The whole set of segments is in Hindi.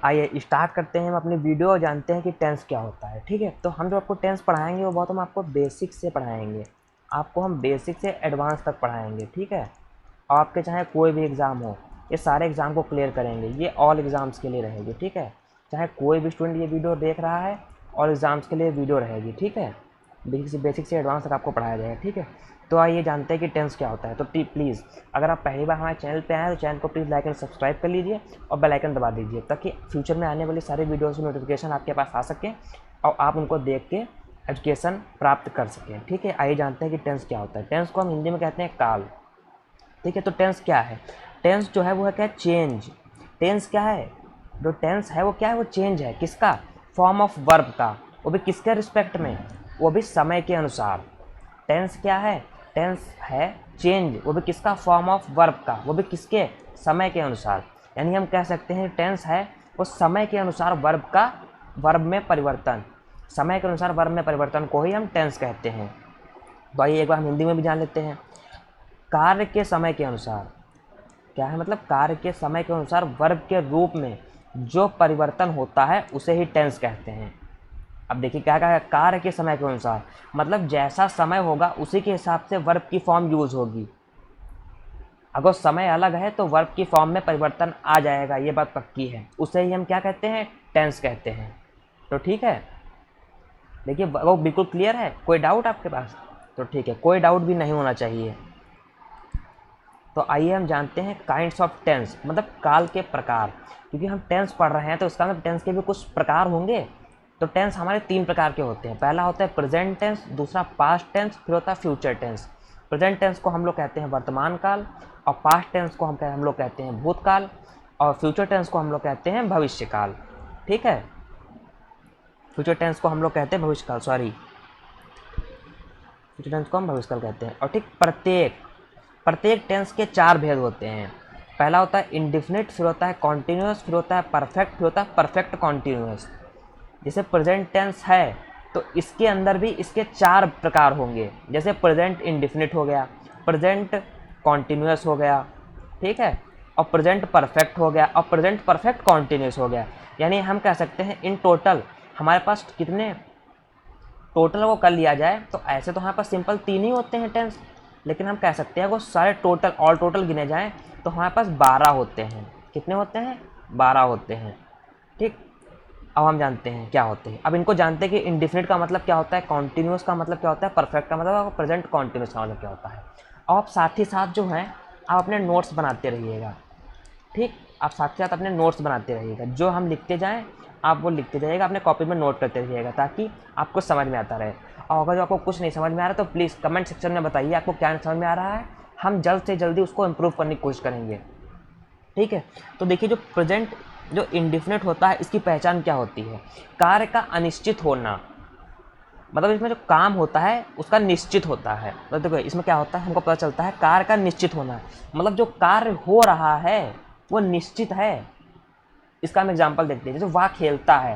आइए स्टार्ट करते हैं हम अपनी वीडियो और जानते हैं कि टेंस क्या होता है। ठीक है, तो हम जो आपको टेंस पढ़ाएंगे वो बहुत हम आपको बेसिक से पढ़ाएंगे, आपको हम बेसिक से एडवांस तक पढ़ाएंगे। ठीक है, और आपके चाहे कोई भी एग्ज़ाम हो, ये सारे एग्ज़ाम को क्लियर करेंगे, ये ऑल एग्ज़ाम्स के लिए रहेगी। ठीक है, चाहे कोई भी स्टूडेंट ये वीडियो देख रहा है, ऑल एग्ज़ाम्स के लिए वीडियो रहेगी। ठीक है, बेसिक से एडवांस तक आपको पढ़ाया जाएगा। ठीक है, तो आइए जानते हैं कि टेंस क्या होता है। तो प्लीज़ अगर आप पहली बार हमारे चैनल पे आए हैं तो चैनल को प्लीज़ लाइक एंड सब्सक्राइब कर लीजिए और बेल आइकन दबा दीजिए, ताकि फ्यूचर में आने वाली सारी वीडियोज़ की नोटिफिकेशन आपके पास आ सके और आप उनको देख के एजुकेशन प्राप्त कर सकें। ठीक है, आइए जानते हैं कि टेंस क्या होता है। टेंस को हम हिंदी में कहते हैं काल। ठीक है, तो टेंस क्या है? टेंस जो है वो है क्या? चेंज। टेंस क्या है? जो टेंस है वो क्या है? वो चेंज है। किसका? फॉर्म ऑफ वर्ब का, वो भी किसके रिस्पेक्ट में? वो भी समय के अनुसार। टेंस क्या है? टेंस है चेंज, वो भी किसका? फॉर्म ऑफ वर्ब का, वो भी किसके? समय के अनुसार। यानी हम कह सकते हैं टेंस है वो समय के अनुसार वर्ब का, वर्ब में परिवर्तन, समय के अनुसार वर्ब में परिवर्तन को ही हम टेंस कहते हैं। तो आइए एक बार हम हिंदी में भी जान लेते हैं। कार्य के समय के अनुसार क्या है? मतलब कार्य के समय के अनुसार वर्ब के रूप में जो परिवर्तन होता है उसे ही टेंस कहते हैं। अब देखिए क्या कहा है? कार्य के समय के अनुसार, मतलब जैसा समय होगा उसी के हिसाब से वर्ब की फॉर्म यूज होगी। अगर समय अलग है तो वर्ब की फॉर्म में परिवर्तन आ जाएगा, ये बात पक्की है। उसे ही हम क्या कहते हैं? टेंस कहते हैं। तो ठीक है, देखिए वो बिल्कुल क्लियर है। कोई डाउट आपके पास? तो ठीक है, कोई डाउट भी नहीं होना चाहिए। तो आइए हम जानते हैं काइंड्स ऑफ टेंस, मतलब काल के प्रकार। क्योंकि हम टेंस पढ़ रहे हैं तो इसका मतलब टेंस के भी कुछ प्रकार होंगे। तो टेंस हमारे 3 प्रकार के होते हैं। पहला होता है प्रेजेंट टेंस, दूसरा पास्ट टेंस, फिर होता है फ्यूचर टेंस। प्रेजेंट टेंस को हम लोग कहते हैं वर्तमान काल, और पास्ट टेंस को हम लोग कहते हैं भूतकाल, और फ्यूचर टेंस को हम लोग कहते हैं भविष्यकाल। ठीक है, फ्यूचर टेंस को हम लोग कहते हैं भविष्यकाल, फ्यूचर टेंस को हम भविष्यकाल कहते हैं। और ठीक, प्रत्येक टेंस के 4 भेद होते हैं। पहला होता है इंडिफिनिट, फिर होता है कॉन्टिन्यूस, फिर होता है परफेक्ट, फिर होता है परफेक्ट कॉन्टिन्यूस। जैसे प्रेजेंट टेंस है तो इसके अंदर भी इसके 4 प्रकार होंगे। जैसे प्रेजेंट इंडिफिनिट हो गया, प्रेजेंट कॉन्टिन्यूस हो गया, ठीक है, और प्रेजेंट परफेक्ट हो गया, और प्रेजेंट परफेक्ट कॉन्टिन्यूस हो गया। यानी हम कह सकते हैं इन टोटल हमारे पास कितने, टोटल को कर लिया जाए तो ऐसे तो हमारे पास सिंपल 3 ही होते हैं टेंस, लेकिन हम कह सकते हैं वो सारे टोटल, ऑल टोटल गिने जाएं तो हमारे पास 12 होते हैं। कितने होते हैं? 12 होते हैं। ठीक, अब हम जानते हैं क्या होते हैं। अब इनको जानते हैं कि इंडिफिनिट का मतलब क्या होता है, कॉन्टिन्यूस का मतलब क्या होता है, परफेक्ट का मतलब, और प्रेजेंट कॉन्टिन्यूस का मतलब क्या होता है। और आप साथ ही साथ जो है आप अपने नोट्स बनाते रहिएगा। ठीक, आप साथ ही साथ अपने नोट्स बनाते रहिएगा, जो हम लिखते जाएं आप वो लिखते जाइएगा, अपने कॉपी में नोट करते रहिएगा, ताकि आपको समझ में आता रहे। और अगर जो आपको कुछ नहीं समझ में आ रहा तो प्लीज़ कमेंट सेक्शन में बताइए आपको क्या नहीं समझ में आ रहा है। हम जल्द से जल्दी उसको इम्प्रूव करने की कोशिश करेंगे। ठीक है, तो देखिए जो प्रेजेंट, जो इंडिफिनिट होता है, इसकी पहचान क्या होती है? कार्य का अनिश्चित होना। मतलब इसमें जो काम होता है उसका निश्चित होता है। तो देखो इसमें क्या होता है, हमको पता चलता है कार्य का निश्चित होना, मतलब जो कार्य हो रहा है वो निश्चित है। इसका हम एग्जाम्पल देखते हैं, जैसे वह खेलता है,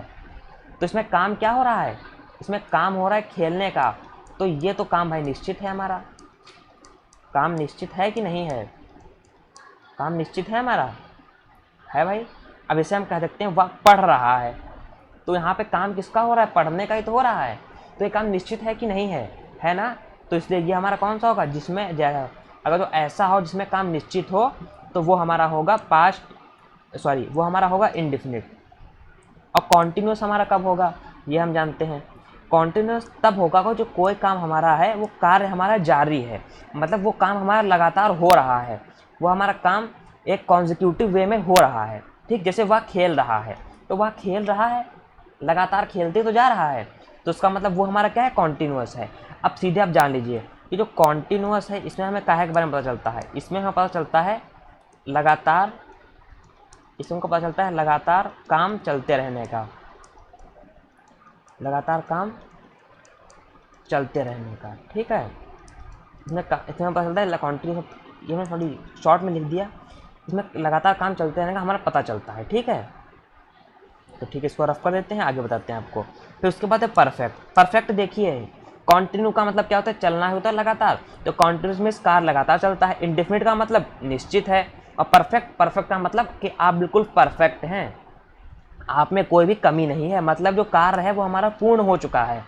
तो इसमें काम क्या हो रहा है? इसमें काम हो रहा है खेलने का। तो ये तो काम भाई निश्चित है हमारा। काम निश्चित है कि नहीं है? काम निश्चित है हमारा, है भाई। अब इसे हम कह सकते हैं वह पढ़ रहा है, तो यहाँ पे काम किसका हो रहा है? पढ़ने का ही तो हो रहा है। तो ये काम निश्चित है कि नहीं है ना? तो इसलिए ये हमारा कौन सा होगा? जिसमें अगर तो ऐसा हो जिसमें काम निश्चित हो तो वो हमारा होगा पास्ट, सॉरी वो हमारा होगा इंडिफिनिट। और कॉन्टिन्यूस हमारा कब होगा ये हम जानते हैं। कॉन्टिन्यूस तब होगा जो कोई काम हमारा है वो कार्य हमारा जारी है, मतलब वो काम हमारा लगातार हो रहा है, वो हमारा काम एक कॉन्जिक्यूटिव वे में हो रहा है। ठीक, जैसे वह खेल रहा है, तो वह खेल रहा है, लगातार खेलते तो जा रहा है, तो उसका मतलब वो हमारा क्या है? कॉन्टिन्यूस है। अब सीधे आप जान लीजिए कि जो कॉन्टिन्यूस है इसमें हमें काहे के बारे में पता चलता है? इसमें हमें पता चलता है लगातार, इसमें को पता चलता है लगातार काम चलते रहने का, लगातार काम चलते रहने का। ठीक है, इसमें पता चलता है कॉन्टिन्यूस, ये मैं थोड़ी शॉर्ट में लिख दिया, इसमें लगातार काम चलते रहने का हमारा पता चलता है। ठीक है, तो ठीक है, इसको रफ कर देते हैं, आगे बताते हैं आपको। फिर उसके बाद है परफेक्ट। परफेक्ट देखिए, कॉन्टिन्यू का मतलब क्या होता है? चलना होता है लगातार, तो कॉन्टिन्यूस में कार लगातार चलता है। इंडेफिनिट का मतलब निश्चित है, और परफेक्ट का मतलब कि आप बिल्कुल परफेक्ट हैं। आप में कोई भी कमी नहीं है, मतलब जो कार्य है वो हमारा पूर्ण हो चुका है,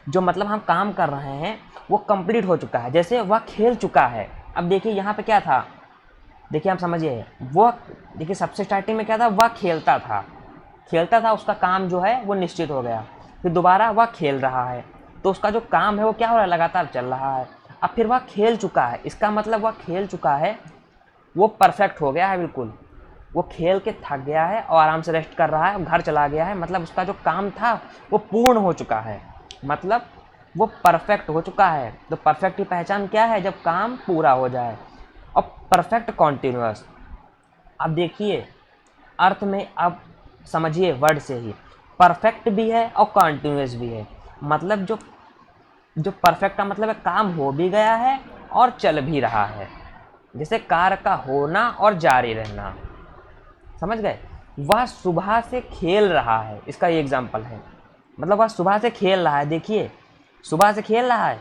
जो मतलब हम काम कर रहे हैं वो कंप्लीट हो चुका है। जैसे वह खेल चुका है। अब देखिए यहाँ पे क्या था, देखिए आप समझिए, वो देखिए सबसे स्टार्टिंग में क्या था, वह खेलता था, उसका काम जो है वो निश्चित हो गया। फिर दोबारा वह खेल रहा है, तो उसका जो काम है वो क्या हो रहा है, लगातार चल रहा है। अब फिर वह खेल चुका है, इसका मतलब वह खेल चुका है, वो परफेक्ट हो गया है बिल्कुल। वो खेल के थक गया है और आराम से रेस्ट कर रहा है, घर चला गया है, मतलब उसका जो काम था वो पूर्ण हो चुका है, मतलब वो परफेक्ट हो चुका है। तो परफेक्ट की पहचान क्या है, जब काम पूरा हो जाए। और परफेक्ट कॉन्टिन्यूअस, अब देखिए अर्थ में, अब समझिए वर्ड से ही, परफेक्ट भी है और कॉन्टिन्यूअस भी है। मतलब जो जो परफेक्ट का मतलब है काम हो भी गया है और चल भी रहा है, जैसे कार्य का होना और जारी रहना, समझ गए। वह सुबह से खेल रहा है, इसका ये एग्जाम्पल है, मतलब वह सुबह से खेल रहा है। देखिए सुबह से खेल रहा है,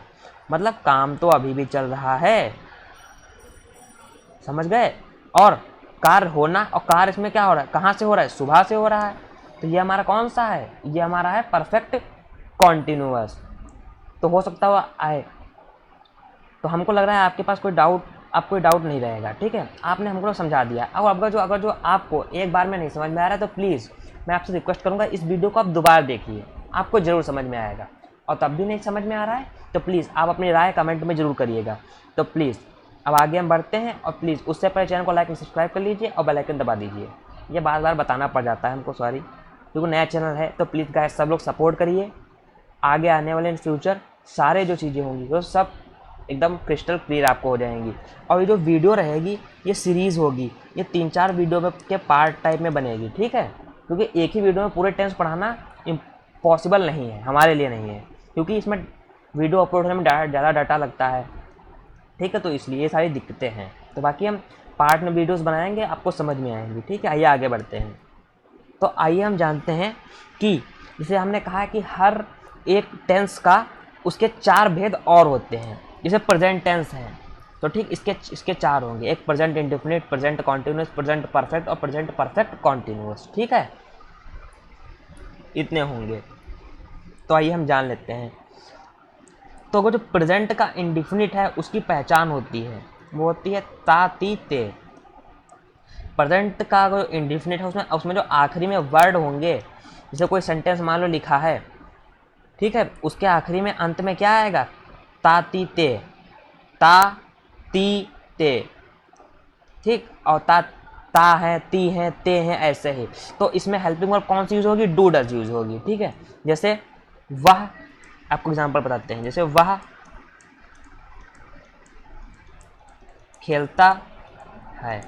मतलब काम तो अभी भी चल रहा है, समझ गए। और कार्य होना, और कार्य इसमें क्या हो रहा है, कहाँ से हो रहा है, सुबह से हो रहा है। तो ये हमारा कौन सा है, ये हमारा है परफेक्ट कॉन्टिन्यूअस। तो हो सकता हुआ आए, तो हमको लग रहा है आपके पास कोई डाउट, आप कोई डाउट नहीं रहेगा, ठीक है। आपने हमको समझा दिया। अब अगर जो आपको एक बार में नहीं समझ में आ रहा है, तो प्लीज़ मैं आपसे रिक्वेस्ट करूँगा, इस वीडियो को आप दोबारा देखिए, आपको ज़रूर समझ में आएगा। और तब भी नहीं समझ में आ रहा है तो प्लीज़ आप अपनी राय कमेंट में ज़रूर करिएगा। तो प्लीज़ अब आगे हम बढ़ते हैं, और प्लीज़ उससे पहले चैनल को लाइक और सब्सक्राइब कर लीजिए और बेल आइकन दबा दीजिए। ये बार बार बताना पड़ जाता है हमको, सॉरी, क्योंकि नया चैनल है। तो प्लीज़ गाइस सब लोग सपोर्ट करिए। आगे आने वाले इन फ्यूचर सारे जो चीज़ें होंगी वो सब एकदम क्रिस्टल क्लियर आपको हो जाएंगी। और ये जो वीडियो रहेगी ये सीरीज़ होगी, ये 3-4 वीडियो में के पार्ट टाइप में बनेगी, ठीक है। क्योंकि एक ही वीडियो में पूरे टेंस पढ़ाना पॉसिबल नहीं है, हमारे लिए नहीं है, क्योंकि इसमें वीडियो अपलोड होने में ज़्यादा डाटा लगता है, ठीक है। तो इसलिए ये सारी दिक्कतें हैं। तो बाकी हम पार्ट में वीडियोस बनाएंगे, आपको समझ में आएंगी, ठीक है। आइए आगे बढ़ते हैं। तो आइए हम जानते हैं कि जैसे हमने कहा कि हर एक टेंस का उसके 4 भेद और होते हैं। जैसे प्रेजेंट टेंस है तो ठीक इसके 4 होंगे, एक present indefinite, present continuous, present perfect और प्रेजेंट परफेक्ट कॉन्टिन्यूस, ठीक है, इतने होंगे। तो आइए हम जान लेते हैं। तो वो जो प्रेजेंट का इंडेफिनिट है उसकी पहचान होती है, वो होती है ता ती ते। प्रेजेंट का जो इंडेफिनिट है उसमें जो आखिरी में वर्ड होंगे, जैसे कोई सेंटेंस मान लो लिखा है, ठीक है, उसके आखिरी में अंत में क्या आएगा, ता ती ते, ता ती ते, ठीक। और ता है, ती है, ते हैं, ऐसे ही। तो इसमें हेल्पिंग वर्ब कौन सी यूज होगी, डू डज यूज होगी, ठीक है। जैसे वह, आपको एग्जांपल बताते हैं, जैसे वह खेलता है।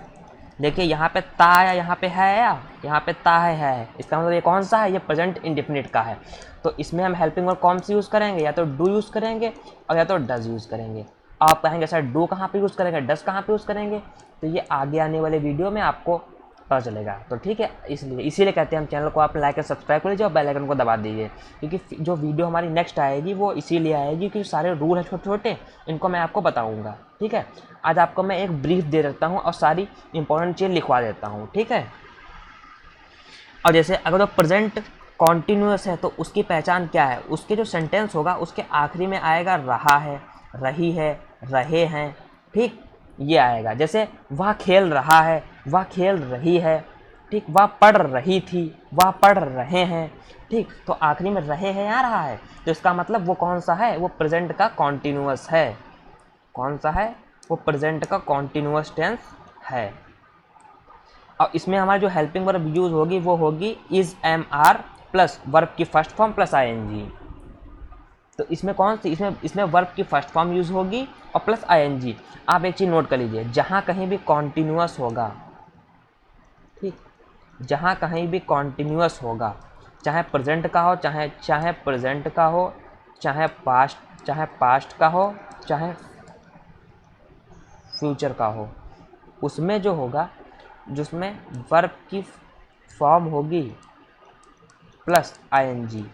देखिए यहाँ पे ता या यहाँ पे है, या यहाँ पे ता है, इसका मतलब ये कौन सा है, ये प्रेजेंट इंडेफिनिट का है। तो इसमें हम हेल्पिंग वर्ब कौन सी यूज़ करेंगे, या तो डू यूज़ करेंगे और या तो डज यूज़ करेंगे। आप कहेंगे सर डू कहाँ पे यूज़ करेंगे, डज कहाँ पे यूज़ करेंगे, तो ये आगे आने वाले वीडियो में आपको पता चलेगा। तो ठीक है, इसीलिए कहते हैं हम चैनल को आप लाइक और सब्सक्राइब कर लीजिए और बेल आइकन को दबा दीजिए, क्योंकि जो वीडियो हमारी नेक्स्ट आएगी वो इसीलिए आएगी क्योंकि सारे रूल हैं छोटे छोटे, इनको मैं आपको बताऊँगा, ठीक है। आज आपको मैं एक ब्रीफ दे देता हूँ और सारी इंपॉर्टेंट चीज़ लिखवा देता हूँ, ठीक है। और जैसे अगर तो प्रेजेंट कॉन्टिन्यूअस है तो उसकी पहचान क्या है, उसके जो सेंटेंस होगा उसके आखिरी में आएगा रहा है, रही है, रहे हैं, ठीक, ये आएगा। जैसे वह खेल रहा है, वह खेल रही है, ठीक, वह पढ़ रही थी, वह पढ़ रहे हैं, ठीक। तो आखिरी में रहे हैं आ रहा है, तो इसका मतलब वो कौन सा है, वो प्रेजेंट का कॉन्टिन्यूअस है। कौन सा है, वो प्रेजेंट का कॉन्टिन्यूअस टेंस है। और इसमें हमारी जो हेल्पिंग वर्ब यूज होगी वो होगी is, am, are plus verb की फर्स्ट फॉर्म प्लस आईएनजी। तो इसमें कौन सी, इसमें वर्ब की फर्स्ट फॉर्म यूज होगी और प्लस आईएनजी। आप एक चीज़ नोट कर लीजिए, जहाँ कहीं भी कॉन्टिन्यूअस होगा, ठीक, जहाँ कहीं भी कॉन्टिन्यूअस होगा, चाहे प्रेजेंट का हो, चाहे प्रेजेंट का हो, चाहे पास्ट का हो, चाहे फ्यूचर का हो, उसमें जो होगा, जिसमें वर्ब की फॉर्म होगी प्लस आईएनजी,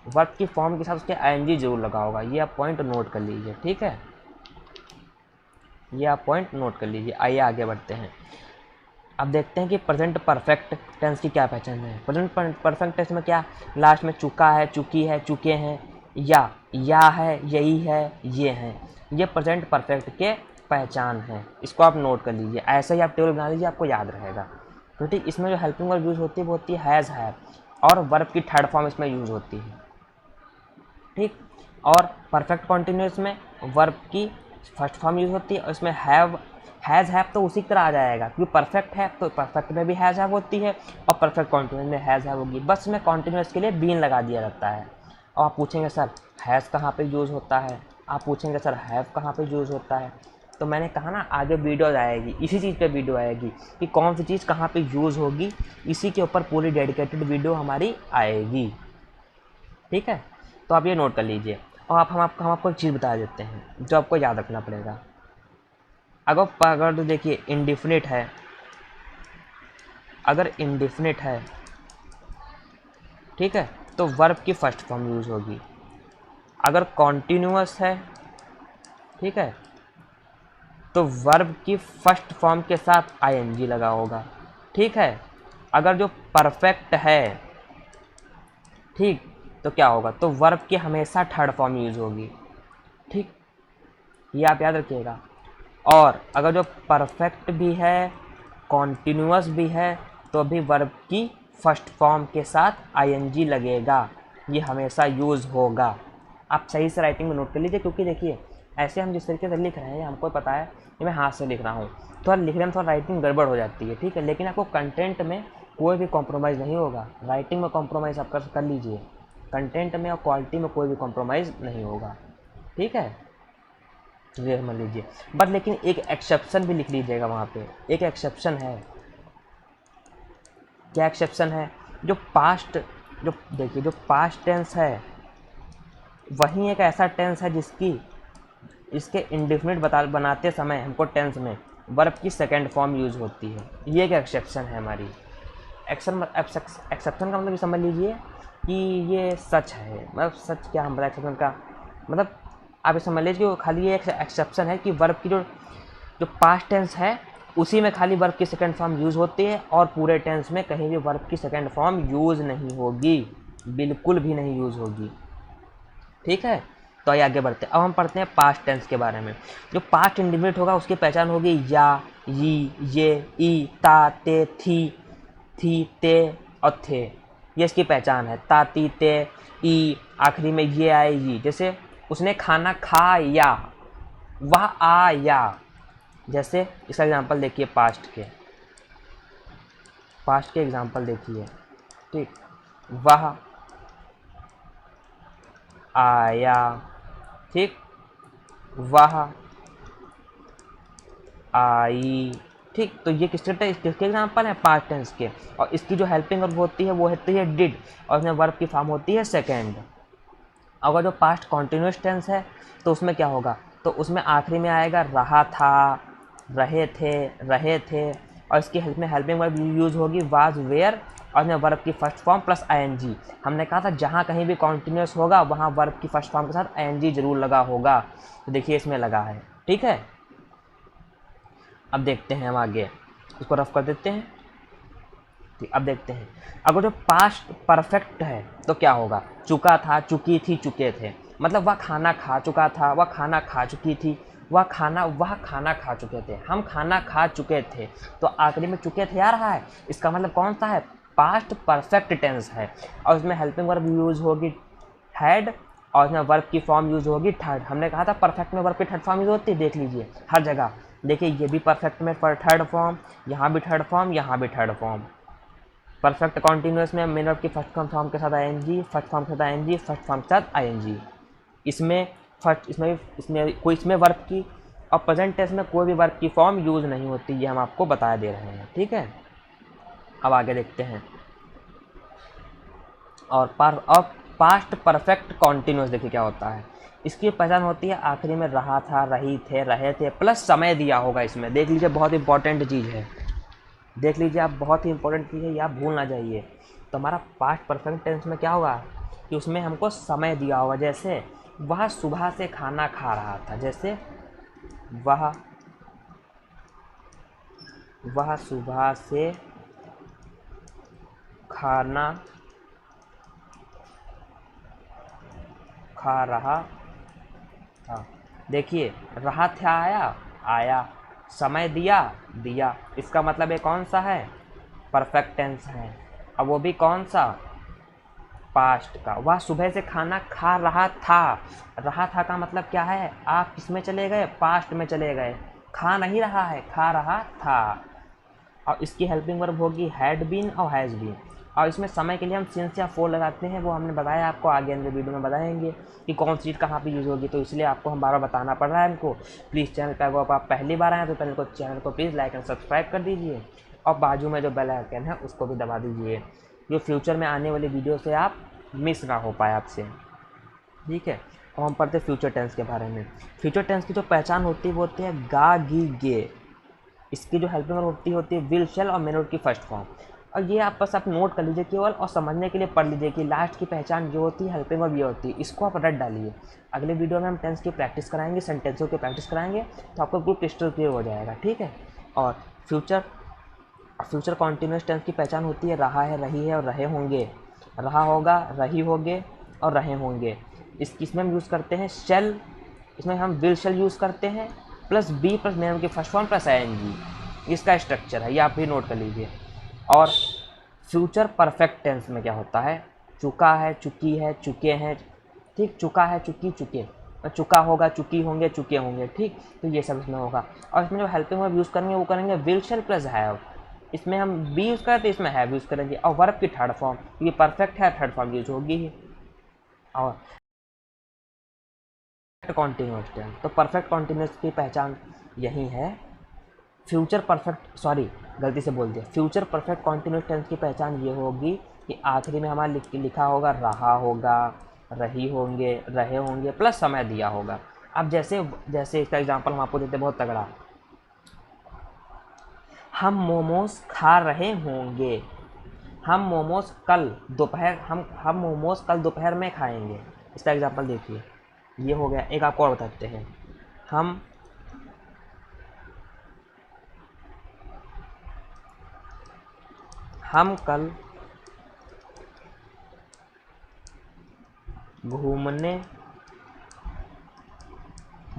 वर्ब की फॉर्म के साथ उसके आईएनजी जरूर लगा होगा। ये आप पॉइंट नोट कर लीजिए, ठीक है, ये आप पॉइंट नोट कर लीजिए। आइए आगे बढ़ते हैं। अब देखते हैं कि प्रेजेंट परफेक्ट टेंस की क्या पहचान है। प्रेजेंट परफेक्ट टेंस में क्या, लास्ट में चुका है, चुकी है, चुके हैं, या है, यही है, ये हैं, ये प्रेजेंट परफेक्ट के पहचान है। इसको आप नोट कर लीजिए, ऐसे ही आप टेबल बना लीजिए, आपको याद रहेगा। तो ठीक, इसमें जो हेल्पिंग वर्ब यूज़ होती है वो होती है हैज़, हैव, और वर्ब की थर्ड फॉर्म इसमें यूज़ होती है। ठीक, और परफेक्ट कॉन्टिन्यूस में वर्ब की फर्स्ट फॉर्म यूज़ होती है, और इसमें हैव, हैज़, हैव तो उसी तरह आ जाएगा, क्योंकि परफेक्ट है तो परफेक्ट में भी हैज़, हैव होती है, और परफेक्ट कॉन्टिन्यूस में हैज़, हैव होगी। बस में कॉन्टिन्यूस के लिए बीन लगा दिया जाता है। और आप पूछेंगे सर हैज़ कहाँ पे यूज़ होता है, आप पूछेंगे सर हैव कहाँ पे यूज़ होता है, तो मैंने कहा ना आगे वीडियो आएगी, इसी चीज़ पे वीडियो आएगी कि कौन सी चीज़ कहाँ पे यूज़ होगी, इसी के ऊपर पूरी डेडिकेटेड वीडियो हमारी आएगी। ठीक है, तो आप ये नोट कर लीजिए। और हम आपको एक चीज़ बता देते हैं जो आपको याद रखना पड़ेगा। अगर तो देखिए इंडिफिनिट है, अगर इंडिफिनिट है, ठीक है, तो वर्ब की फर्स्ट फॉर्म यूज़ होगी। अगर कॉन्टिन्यूअस है, ठीक है, तो वर्ब की फर्स्ट फॉर्म के साथ आईएनजी लगा होगा। ठीक है, अगर जो परफेक्ट है, ठीक, तो क्या होगा, तो वर्ब की हमेशा थर्ड फॉर्म यूज़ होगी। ठीक, ये आप याद रखिएगा। और अगर जो परफेक्ट भी है, कॉन्टिन्यूअस भी है, तो भी वर्ब की फर्स्ट फॉर्म के साथ आईएनजी लगेगा, ये हमेशा यूज़ होगा। आप सही से राइटिंग में नोट कर लीजिए, क्योंकि देखिए ऐसे हम जिस तरीके से लिख रहे हैं हमको पता है कि मैं हाथ से लिख रहा हूँ, थोड़ा लिखने में थोड़ा राइटिंग गड़बड़ हो जाती है। ठीक है, लेकिन आपको कंटेंट में कोई भी कॉम्प्रोमाइज़ नहीं होगा। राइटिंग में कॉम्प्रोमाइज़ आप कर लीजिए, कंटेंट में और क्वालिटी में कोई भी कॉम्प्रोमाइज़ नहीं होगा। ठीक है, ये समझ लीजिए। बट लेकिन एक एक्सेप्शन भी लिख लीजिएगा वहाँ पे, एक एक्सेप्शन है। क्या एक्सेप्शन है, जो पास्ट, जो देखिए जो पास्ट टेंस है वही एक ऐसा टेंस है जिसकी, इसके इंडेफिनिट बनाते समय हमको टेंस में वर्ब की सेकंड फॉर्म यूज़ होती है। ये एक एक्सेप्शन है हमारी। एक्सेप्शन का मतलब ये समझ लीजिए कि ये सच है, मतलब सच क्या हम बताए एक्सेप्शन का मतलब, आप ये समझ लीजिए कि खाली ये एक एक्सेप्शन है कि वर्ब की जो जो पास्ट टेंस है उसी में खाली वर्ब की सेकंड फॉर्म यूज़ होती है, और पूरे टेंस में कहीं भी वर्ब की सेकंड फॉर्म यूज़ नहीं होगी, बिल्कुल भी नहीं यूज़ होगी। ठीक है, तो आइए आगे बढ़ते हैं। अब हम पढ़ते हैं पास्ट टेंस के बारे में। जो पास्ट इंडिफिनिट होगा उसकी पहचान होगी या, ये, ई, ता, ते, थी, ते और थे, ये इसकी पहचान है। ता, ती, ते, ई, आखिरी में ये आए, ये। जैसे उसने खाना खाया, वह आया। जैसे इसका एग्जांपल देखिए, पास्ट के एग्जांपल देखिए। ठीक, वह आया, ठीक, वह आई। ठीक, तो ये किसके एग्जांपल है, पास्ट टेंस के। और इसकी जो हेल्पिंग वर्ब होती है वो होती है डिड, और उसमें वर्ब की फॉर्म होती है सेकेंड। अगर जो पास्ट कॉन्टिन्यूस टेंस है तो उसमें क्या होगा, तो उसमें आखिरी में आएगा रहा था, रहे थे, और इसकी हेल्प में हेल्पिंग वर्ब यूज़ होगी वाज, वेयर, और इसमें वर्ब की फर्स्ट फॉर्म प्लस आईएनजी। हमने कहा था जहाँ कहीं भी कॉन्टिन्यूस होगा वहाँ वर्ब की फर्स्ट फॉर्म के साथ आईएनजी जरूर लगा होगा, तो देखिए इसमें लगा है। ठीक है, अब देखते हैं हम आगे, इसको रफ कर देते हैं। ठीक, अब देखते हैं अगर जो पास्ट परफेक्ट है तो क्या होगा, चुका था, चुकी थी, चुके थे, मतलब वह खाना खा चुका था, वह खाना खा चुकी थी, वह खाना खा चुके थे, हम खाना खा चुके थे, तो आखिरी में चुके थे आ रहा है, इसका मतलब कौन सा है, पास्ट परफेक्ट टेंस है, और उसमें हेल्पिंग वर्ब यूज होगी हैड, और उसमें वर्ब की फॉर्म यूज होगी थर्ड। हमने कहा था परफेक्ट में वर्ब की थर्ड फॉर्म यूज होती है, देख लीजिए हर जगह। देखिए ये भी परफेक्ट में थर्ड फॉर्म, यहाँ भी थर्ड फॉर्म, यहाँ भी थर्ड फॉर्म। परफेक्ट कॉन्टिन्यूस में मेन वर्ब की फर्स्ट फॉर्म के साथ आईएनजी, फर्स्ट फॉर्म के साथ आईएनजी, फर्स्ट फॉर्म के साथ आईएनजी। इसमें फर्स्ट इसमें वर्ब की और प्रेजेंट टेंस में कोई भी वर्ब की फॉर्म यूज़ नहीं होती, ये हम आपको बता दे रहे हैं। ठीक है, अब आगे देखते हैं। और पास्ट परफेक्ट कॉन्टिन्यूस देखिए क्या होता है, इसकी पहचान होती है आखिरी में रहा था, रही थे, रहे थे, प्लस समय दिया होगा इसमें। देख लीजिए बहुत इंपॉर्टेंट चीज़ है, देख लीजिए आप, बहुत ही इंपॉर्टेंट चीज़ है, ये आप भूल ना जाइए। तो हमारा पास्ट परफेक्ट टेंस में क्या होगा कि उसमें हमको समय दिया होगा, जैसे वह सुबह से खाना खा रहा था, जैसे वह वह सुबह से खाना खा रहा था। देखिए, रहा था आया, आया, समय दिया, दिया, इसका मतलब ये कौन सा है? परफेक्ट टेंस है। अब वो भी कौन सा? पास्ट का। वह सुबह से खाना खा रहा था। रहा था का मतलब क्या है? आप किस में चले गए? पास्ट में चले गए। खा नहीं रहा है, खा रहा था। और इसकी हेल्पिंग वर्ब होगी हैड बीन और हैज़ बीन। और इसमें समय के लिए हम सिंस या फोर लगाते हैं, वो हमने बताया आपको, आगे अंदर वीडियो में बताएंगे कि कौन सी चीज़ कहाँ पे यूज़ होगी, तो इसलिए आपको हम बार बार बताना पड़ रहा है हमको। प्लीज़ चैनल पर अगर आप पहली बार आए तो चैनल को प्लीज़ लाइक एंड सब्सक्राइब कर दीजिए, और बाजू में जो बेल आइकन है उसको भी दबा दीजिए, जो फ्यूचर में आने वाली वीडियो से आप मिस ना हो पाए आपसे। ठीक है, और हम पढ़ते फ्यूचर टेंस के बारे में। फ्यूचर टेंस की जो पहचान होती है वो होती है गा गी गे। इसकी जो हेल्पिंग वर्ब होती है विल शेल और मेन वर्ब की फर्स्ट फॉर्म। और ये आप बस आप नोट कर लीजिए केवल, और समझने के लिए पढ़ लीजिए कि लास्ट की पहचान जो होती है हेल्पिंग वर्ब ये होती है। इसको आप रट डालिए। अगले वीडियो में हम टेंस की प्रैक्टिस कराएंगे, सेंटेंसों की प्रैक्टिस कराएंगे, तो आपको बिल्कुल क्रिस्टल क्लियर हो जाएगा। ठीक है, और फ्यूचर कॉन्टिन्यूस टेंस की पहचान होती है रहा है, रही है और रहे होंगे। रहा होगा, रही होंगे और रहे होंगे। इसमें हम यूज़ करते हैं शेल, इसमें हम विल शेल यूज़ करते हैं, प्लस बी प्लस मेन की फर्स्ट फॉर्म प्लस आईएनजी। इसका स्ट्रक्चर है, ये आप भी नोट कर लीजिए। और फ्यूचर परफेक्ट टेंस में क्या होता है? चुका है, चुकी है, चुके हैं। ठीक, चुका है, चुकी, चुके, चुका होगा, चुकी होंगे, चुके होंगे। ठीक, तो ये सब इसमें होगा। और इसमें जो हेल्पिंग वर्ब यूज़ करेंगे वो करेंगे विल शेल प्लस हैव। इसमें हम बी यूज़ करते हैं, इसमें हैव यूज़ करेंगे। और वर्ब की थर्ड फॉर्म, ये परफेक्ट है, थर्ड फॉर्म यूज होगी ही। और कॉन्टिन्यूस टेंस, तो परफेक्ट कॉन्टिन्यूस की पहचान यही है। फ्यूचर परफेक्ट, सॉरी गलती से बोल दिया, फ्यूचर परफेक्ट कॉन्टिन्यूस टेंस की पहचान ये होगी कि आखिरी में हमारा लिखा होगा रहा होगा, रही होंगे, रहे होंगे, प्लस समय दिया होगा। अब जैसे जैसे इसका एग्जांपल हम आपको देते बहुत तगड़ा, हम मोमोज खा रहे होंगे। हम मोमोज कल दोपहर हम मोमोज कल दोपहर में खाएंगे। इसका एग्जांपल देखिए, ये हो गया। एक आपको और बताते हैं, हम कल घूमने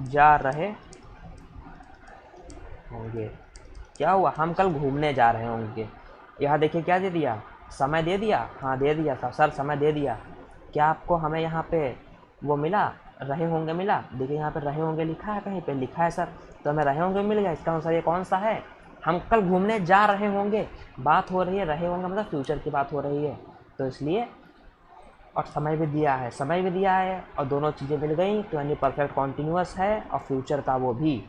जा रहे होंगे। क्या हुआ? हम कल घूमने जा रहे होंगे। यहाँ देखिए क्या दे दिया? समय दे दिया। हाँ दे दिया सर, समय दे दिया। क्या आपको हमें यहाँ पे वो मिला, रहे होंगे मिला? देखिए यहाँ पे रहे होंगे लिखा है, कहीं पे लिखा है सर, तो हमें रहे होंगे मिल गया। इसका आंसर ये कौन सा है? हम कल घूमने जा रहे होंगे। बात हो रही है, रहे होंगे मतलब फ्यूचर की बात हो रही है, तो इसलिए। और समय भी दिया है, समय भी दिया है, और दोनों चीज़ें मिल गई, तो यानी परफेक्ट कॉन्टिन्यूस है, और फ्यूचर का वो भी।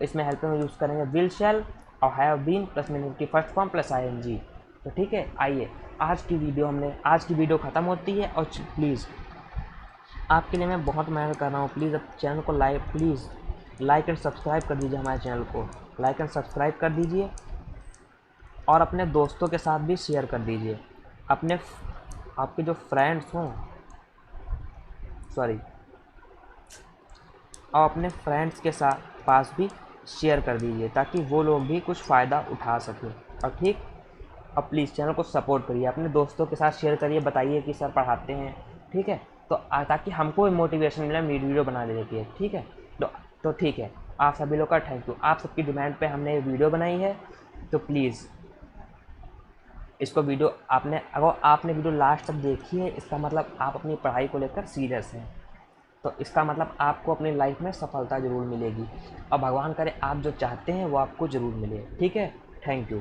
इसमें हेल्पिंग में यूज़ करेंगे विल शेल और हैव बीन प्लस मीनिंग की फर्स्ट फॉर्म प्लस आईएनजी। तो ठीक है, आइए आज की वीडियो ख़त्म होती है। और प्लीज़ आपके लिए मैं बहुत मेहनत कर रहा हूँ, प्लीज़ अब चैनल को लाइक एंड सब्सक्राइब कर दीजिए, हमारे चैनल को लाइक एंड सब्सक्राइब कर दीजिए, और अपने दोस्तों के साथ भी शेयर कर दीजिए। आपके जो फ्रेंड्स हों, सॉरी, और अपने फ्रेंड्स के साथ पास भी शेयर कर दीजिए, ताकि वो लोग भी कुछ फ़ायदा उठा सकें। और ठीक, और प्लीज़ चैनल को सपोर्ट करिए, अपने दोस्तों के साथ शेयर करिए, बताइए कि सर पढ़ाते हैं। ठीक है, तो ताकि हमको भी मोटिवेशन मिले वीडियो बनाने के लिए। ठीक है, तो ठीक है, आप सभी लोग का थैंक यू। आप सबकी डिमांड पे हमने ये वीडियो बनाई है, तो प्लीज़ इसको अगर आपने वीडियो लास्ट तक देखी है, इसका मतलब आप अपनी पढ़ाई को लेकर सीरियस हैं। तो इसका मतलब आपको अपनी लाइफ में सफलता ज़रूर मिलेगी, और भगवान करे आप जो चाहते हैं वो आपको ज़रूर मिले। ठीक है, थैंक यू।